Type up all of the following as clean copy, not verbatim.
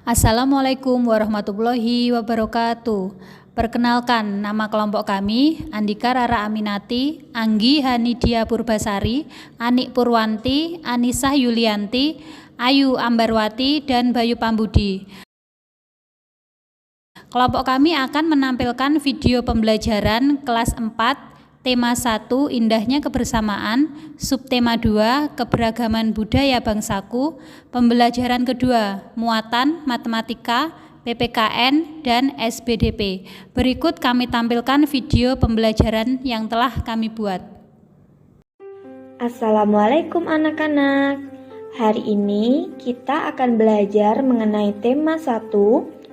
Assalamualaikum warahmatullahi wabarakatuh. Perkenalkan, nama kelompok kami Andika Rara Aminati, Anggi Hanidia Purbasari, Anik Purwanti, Anisah Yulianti, Ayu Ambarwati, dan Bayu Pambudi. Kelompok kami akan menampilkan video pembelajaran kelas 4, tema 1, indahnya kebersamaan, subtema 2, keberagaman budaya bangsaku, pembelajaran kedua, muatan, matematika, PPKN, dan SBDP. Berikut kami tampilkan video pembelajaran yang telah kami buat. Assalamualaikum anak-anak. Hari ini kita akan belajar mengenai tema 1,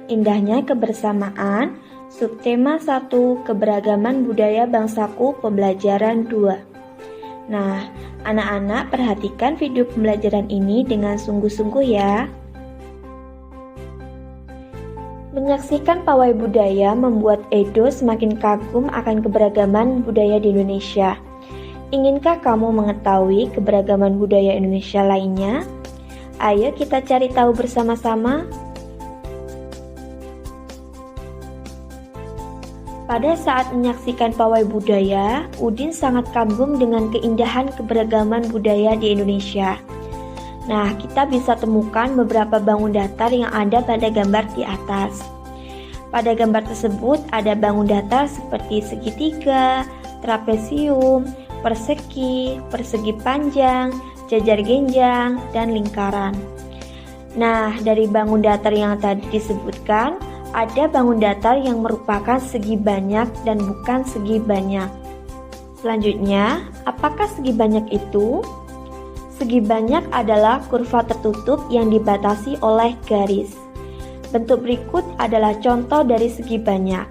indahnya kebersamaan, subtema 1, keberagaman budaya bangsaku, pembelajaran 2. Nah, anak-anak perhatikan video pembelajaran ini dengan sungguh-sungguh ya. Menyaksikan pawai budaya membuat Edo semakin kagum akan keberagaman budaya di Indonesia. Inginkah kamu mengetahui keberagaman budaya Indonesia lainnya? Ayo kita cari tahu bersama-sama. Pada saat menyaksikan pawai budaya, Udin sangat kagum dengan keindahan keberagaman budaya di Indonesia. Nah, kita bisa temukan beberapa bangun datar yang ada pada gambar di atas. Pada gambar tersebut ada bangun datar seperti segitiga, trapesium, persegi, persegi panjang, jajar genjang, dan lingkaran. Nah, dari bangun datar yang tadi disebutkan, ada bangun datar yang merupakan segi banyak dan bukan segi banyak. Selanjutnya, apakah segi banyak itu? Segi banyak adalah kurva tertutup yang dibatasi oleh garis. Bentuk berikut adalah contoh dari segi banyak.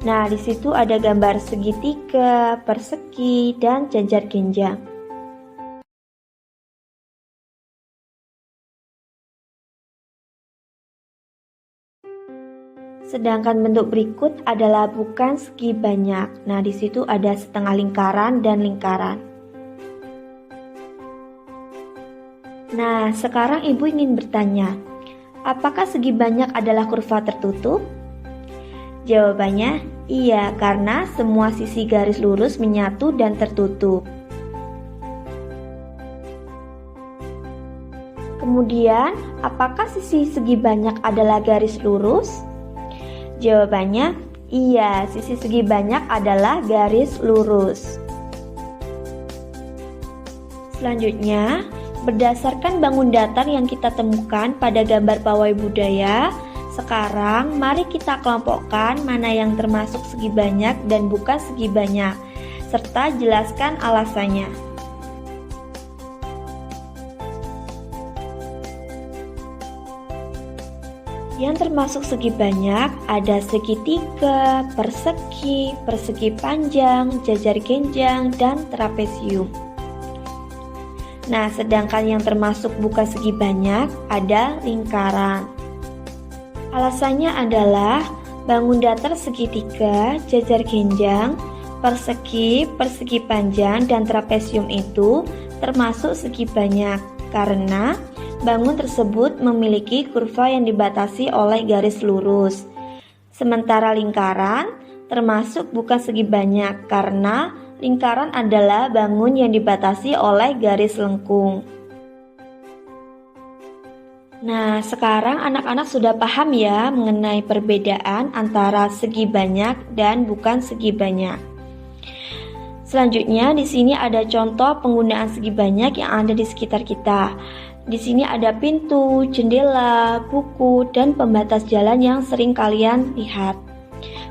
Nah, di situ ada gambar segitiga, persegi, dan jajar genjang. Sedangkan bentuk berikut adalah bukan segi banyak. Nah, di situ ada setengah lingkaran dan lingkaran. Nah, sekarang ibu ingin bertanya, apakah segi banyak adalah kurva tertutup? Jawabannya, iya, karena semua sisi garis lurus menyatu dan tertutup. Kemudian, apakah sisi segi banyak adalah garis lurus? Jawabannya, iya, sisi segi banyak adalah garis lurus. Selanjutnya, berdasarkan bangun datar yang kita temukan pada gambar pawai budaya, sekarang mari kita kelompokkan mana yang termasuk segi banyak dan bukan segi banyak, serta jelaskan alasannya. Yang termasuk segi banyak ada segitiga, persegi, persegi panjang, jajar genjang, dan trapesium. Nah, sedangkan yang termasuk bukan segi banyak ada lingkaran. Alasannya adalah bangun datar segitiga, jajar genjang, persegi, persegi panjang, dan trapesium itu termasuk segi banyak karena bangun tersebut memiliki kurva yang dibatasi oleh garis lurus. Sementara lingkaran termasuk bukan segi banyak karena lingkaran adalah bangun yang dibatasi oleh garis lengkung. Nah, sekarang anak-anak sudah paham ya mengenai perbedaan antara segi banyak dan bukan segi banyak. Selanjutnya, di sini ada contoh penggunaan segi banyak yang ada di sekitar kita. Di sini ada pintu, jendela, buku, dan pembatas jalan yang sering kalian lihat.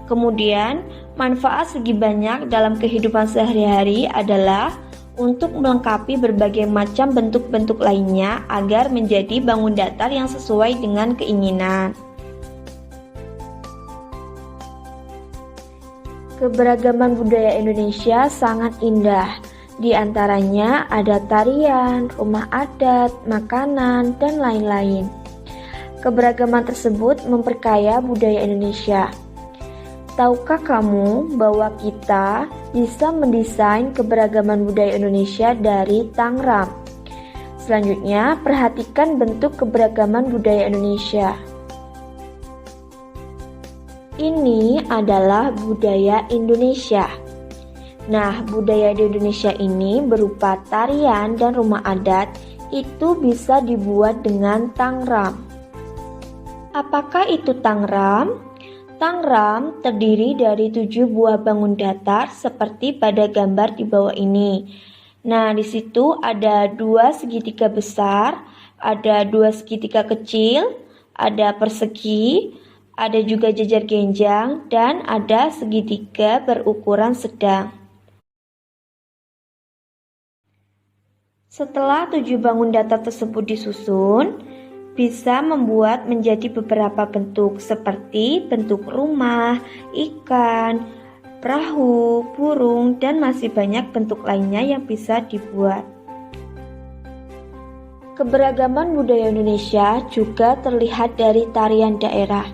Kemudian, manfaat segi banyak dalam kehidupan sehari-hari adalah untuk melengkapi berbagai macam bentuk-bentuk lainnya agar menjadi bangun datar yang sesuai dengan keinginan. Keberagaman budaya Indonesia sangat indah. Di antaranya ada tarian, rumah adat, makanan, dan lain-lain. Keberagaman tersebut memperkaya budaya Indonesia. Tahukah kamu bahwa kita bisa mendesain keberagaman budaya Indonesia dari Tangram? Selanjutnya, perhatikan bentuk keberagaman budaya Indonesia. Ini adalah budaya Indonesia. Nah, budaya di Indonesia ini berupa tarian dan rumah adat itu bisa dibuat dengan tangram. Apakah itu tangram? Tangram terdiri dari 7 buah bangun datar seperti pada gambar di bawah ini. Nah, di situ ada 2 segitiga besar, ada 2 segitiga kecil, ada persegi, ada juga jajar genjang, dan ada segitiga berukuran sedang. Setelah 7 bangun datar tersebut disusun, bisa membuat menjadi beberapa bentuk seperti bentuk rumah, ikan, perahu, burung, dan masih banyak bentuk lainnya yang bisa dibuat. Keberagaman budaya Indonesia juga terlihat dari tarian daerah.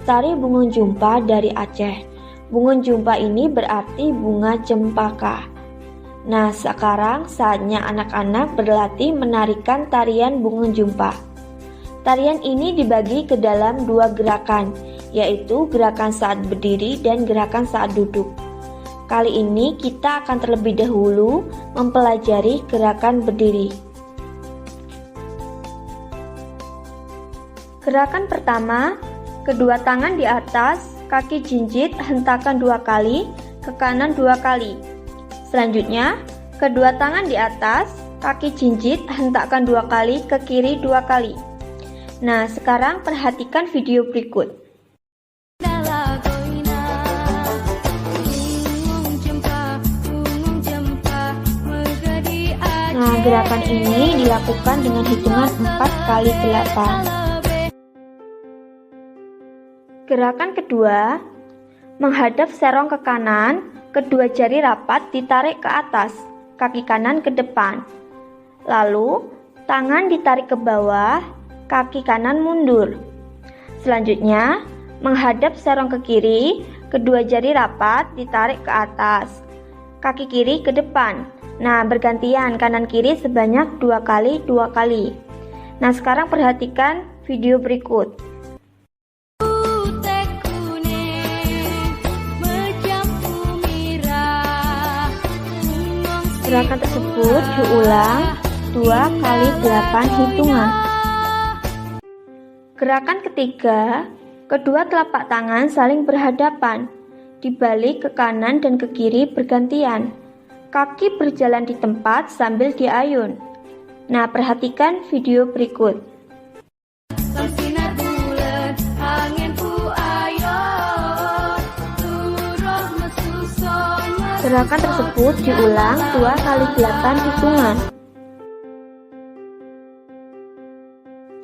Tari Bungun Jumpa dari Aceh. Bungun Jumpa ini berarti bunga cempaka. Nah, sekarang saatnya anak-anak berlatih menarikan tarian Bungun Jumpa. Tarian ini dibagi ke dalam 2 gerakan, yaitu gerakan saat berdiri dan gerakan saat duduk. Kali ini kita akan terlebih dahulu mempelajari gerakan berdiri. Gerakan pertama, kedua tangan di atas, kaki jinjit hentakan 2 kali, ke kanan 2 kali. Selanjutnya, kedua tangan di atas, kaki jinjit hentakkan 2 kali, ke kiri 2 kali. Nah, sekarang perhatikan video berikut. Nah, gerakan ini dilakukan dengan hitungan 4 kali 8. Gerakan kedua, menghadap serong ke kanan, kedua jari rapat ditarik ke atas, kaki kanan ke depan. Lalu, tangan ditarik ke bawah, kaki kanan mundur. Selanjutnya, menghadap serong ke kiri, kedua jari rapat ditarik ke atas, kaki kiri ke depan. Nah, bergantian kanan kiri sebanyak 2 kali 2 kali. Nah, sekarang perhatikan video berikut. Gerakan tersebut diulang 2 kali 8 hitungan. Gerakan ketiga, kedua telapak tangan saling berhadapan, dibalik ke kanan dan ke kiri bergantian. Kaki berjalan di tempat sambil diayun. Nah, perhatikan video berikut. Gerakan tersebut diulang 2 kali 8 hitungan.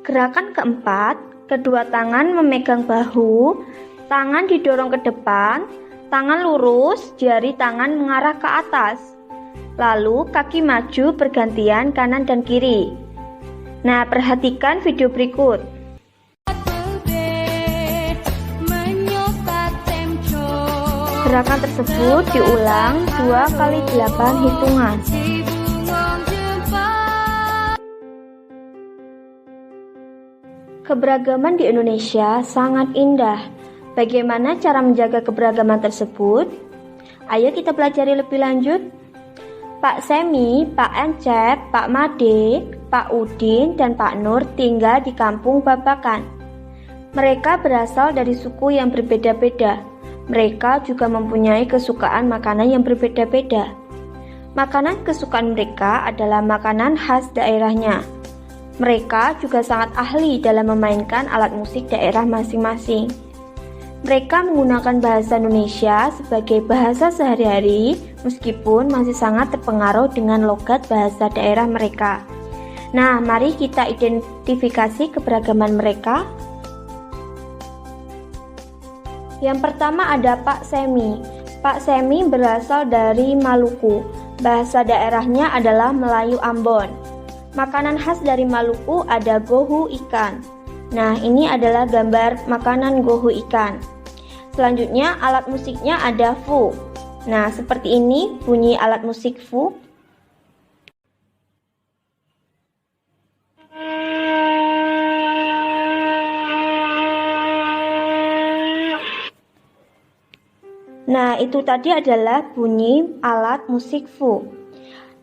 Gerakan keempat, kedua tangan memegang bahu, tangan didorong ke depan, tangan lurus, jari tangan mengarah ke atas. Lalu kaki maju bergantian kanan dan kiri. Nah, perhatikan video berikut. Gerakan tersebut diulang 2 kali 8 hitungan. Keberagaman di Indonesia sangat indah. Bagaimana cara menjaga keberagaman tersebut? Ayo kita pelajari lebih lanjut. Pak Semi, Pak Encep, Pak Made, Pak Udin, dan Pak Nur tinggal di kampung Babakan. Mereka berasal dari suku yang berbeda-beda. Mereka juga mempunyai kesukaan makanan yang berbeda-beda. Makanan kesukaan mereka adalah makanan khas daerahnya. Mereka juga sangat ahli dalam memainkan alat musik daerah masing-masing. Mereka menggunakan bahasa Indonesia sebagai bahasa sehari-hari meskipun masih sangat terpengaruh dengan logat bahasa daerah mereka. Nah, mari kita identifikasi keberagaman mereka. Yang pertama ada Pak Semi. Pak Semi berasal dari Maluku. Bahasa daerahnya adalah Melayu Ambon. Makanan khas dari Maluku ada gohu ikan. Nah, ini adalah gambar makanan gohu ikan. Selanjutnya alat musiknya ada fu. Nah, seperti ini bunyi alat musik fu. Nah, itu tadi adalah bunyi alat musik fu.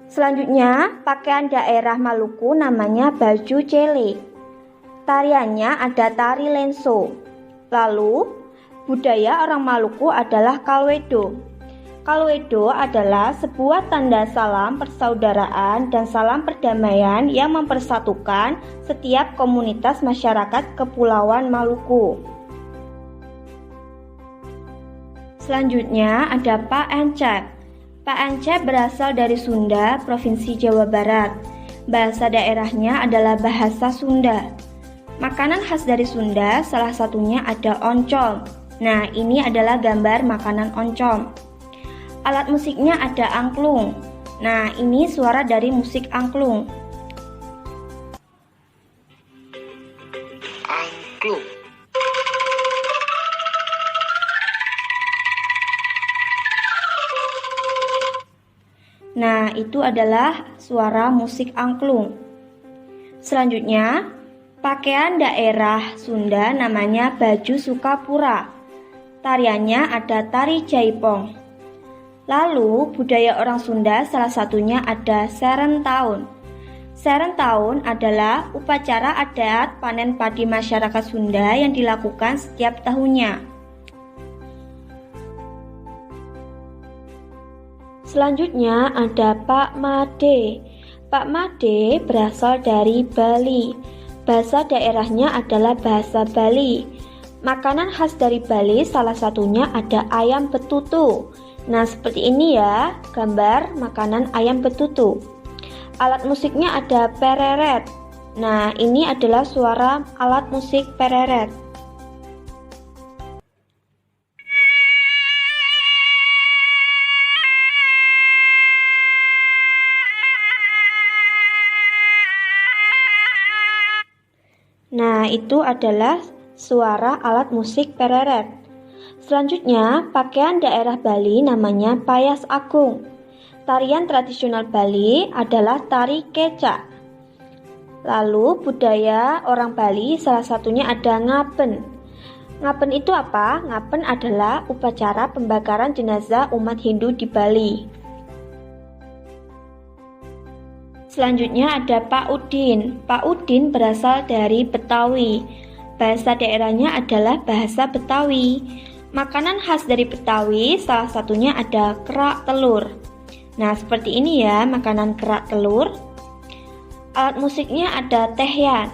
Selanjutnya, pakaian daerah Maluku namanya baju cele. Tariannya ada tari lenso. Lalu, budaya orang Maluku adalah kalwedo. Kalwedo adalah sebuah tanda salam persaudaraan dan salam perdamaian yang mempersatukan setiap komunitas masyarakat Kepulauan Maluku. Selanjutnya ada Pak Encep. Pak Encep berasal dari Sunda, Provinsi Jawa Barat. Bahasa daerahnya adalah bahasa Sunda. Makanan khas dari Sunda salah satunya ada oncom. Nah, ini adalah gambar makanan oncom. Alat musiknya ada angklung. Nah, ini suara dari musik angklung. Angklung. Nah, itu adalah suara musik angklung. Selanjutnya, pakaian daerah Sunda namanya baju Sukapura. Tariannya ada tari jaipong. Lalu, budaya orang Sunda salah satunya ada Serentaun. Serentaun adalah upacara adat panen padi masyarakat Sunda yang dilakukan setiap tahunnya. Selanjutnya ada Pak Made. Pak Made berasal dari Bali. Bahasa daerahnya adalah bahasa Bali. Makanan khas dari Bali salah satunya ada ayam betutu. Nah, seperti ini ya, gambar makanan ayam betutu. Alat musiknya ada pereret. Nah, ini adalah suara alat musik pereret. Nah, itu adalah suara alat musik pereret. Selanjutnya, pakaian daerah Bali namanya payas agung. Tarian tradisional Bali adalah tari kecak. Lalu, budaya orang Bali salah satunya ada ngapen. Ngapen itu apa? Ngapen adalah upacara pembakaran jenazah umat Hindu di Bali. Selanjutnya ada Pak Udin. Pak Udin berasal dari Betawi. Bahasa daerahnya adalah bahasa Betawi. Makanan khas dari Betawi salah satunya ada kerak telur. Nah, seperti ini ya makanan kerak telur. Alat musiknya ada tehyan.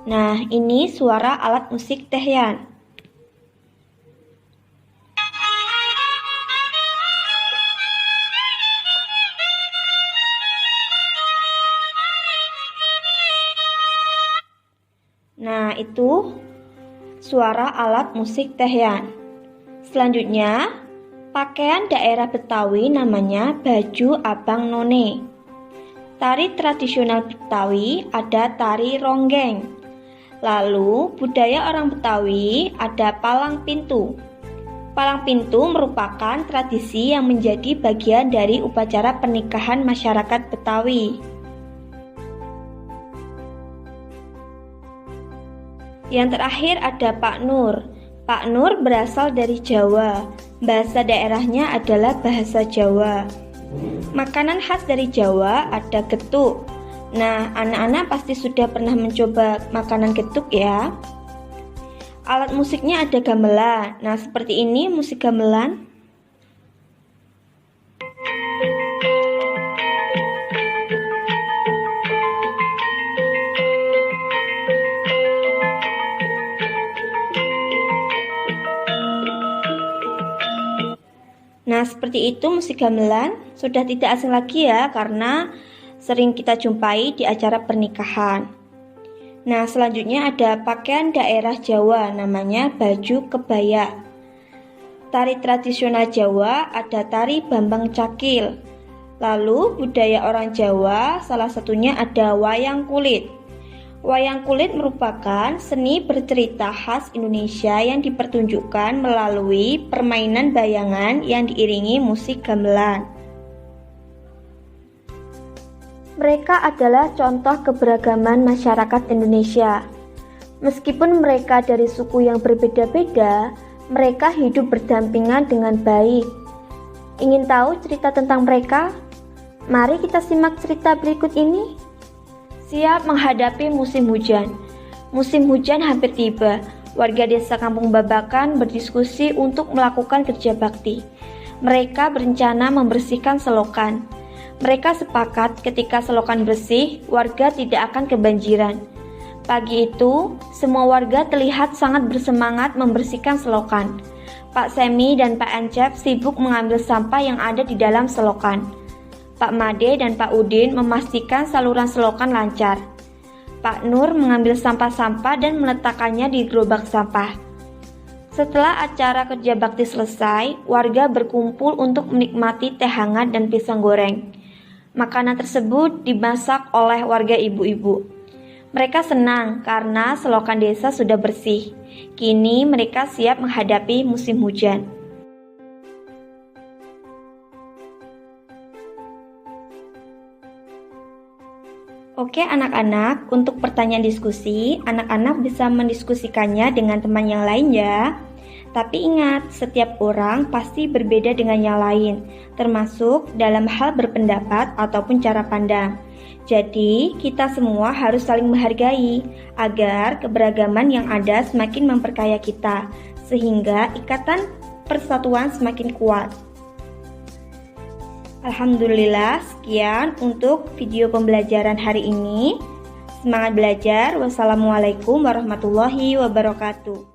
Nah, ini suara alat musik tehyan. Nah, itu suara alat musik tehyan. Selanjutnya, pakaian daerah Betawi namanya baju abang none. Tari tradisional Betawi ada tari ronggeng. Lalu, budaya orang Betawi ada palang pintu. Palang pintu merupakan tradisi yang menjadi bagian dari upacara pernikahan masyarakat Betawi. Yang terakhir ada Pak Nur. Pak Nur berasal dari Jawa. Bahasa daerahnya adalah bahasa Jawa. Makanan khas dari Jawa ada getuk. Nah, anak-anak pasti sudah pernah mencoba makanan getuk ya. Alat musiknya ada gamelan. Nah, seperti ini musik gamelan. Nah, seperti itu musik gamelan sudah tidak asing lagi ya karena sering kita jumpai di acara pernikahan. Nah, selanjutnya ada pakaian daerah Jawa namanya baju kebaya. Tari tradisional Jawa ada tari Bambang Cakil. Lalu budaya orang Jawa salah satunya ada wayang kulit. Wayang kulit merupakan seni bercerita khas Indonesia yang dipertunjukkan melalui permainan bayangan yang diiringi musik gamelan. Mereka adalah contoh keberagaman masyarakat Indonesia. Meskipun mereka dari suku yang berbeda-beda, Mereka hidup berdampingan dengan baik. Ingin tahu cerita tentang mereka? Mari kita simak cerita berikut ini. Siap menghadapi musim hujan. Musim hujan hampir tiba. Warga desa Kampung Babakan berdiskusi untuk melakukan kerja bakti. Mereka berencana membersihkan selokan. Mereka sepakat ketika selokan bersih, warga tidak akan kebanjiran. Pagi itu, semua warga terlihat sangat bersemangat membersihkan selokan. Pak Semi dan Pak Encep sibuk mengambil sampah yang ada di dalam selokan. Pak Made dan Pak Udin memastikan saluran selokan lancar. Pak Nur mengambil sampah-sampah dan meletakkannya di gerobak sampah. Setelah acara kerja bakti selesai, warga berkumpul untuk menikmati teh hangat dan pisang goreng. Makanan tersebut dimasak oleh warga ibu-ibu. Mereka senang karena selokan desa sudah bersih. Kini mereka siap menghadapi musim hujan. Oke anak-anak, untuk pertanyaan diskusi, anak-anak bisa mendiskusikannya dengan teman yang lain ya. Tapi ingat, setiap orang pasti berbeda dengan yang lain, termasuk dalam hal berpendapat ataupun cara pandang. Jadi, kita semua harus saling menghargai, agar keberagaman yang ada semakin memperkaya kita, sehingga ikatan persatuan semakin kuat. Alhamdulillah, sekian untuk video pembelajaran hari ini. Semangat belajar. Wassalamualaikum warahmatullahi wabarakatuh.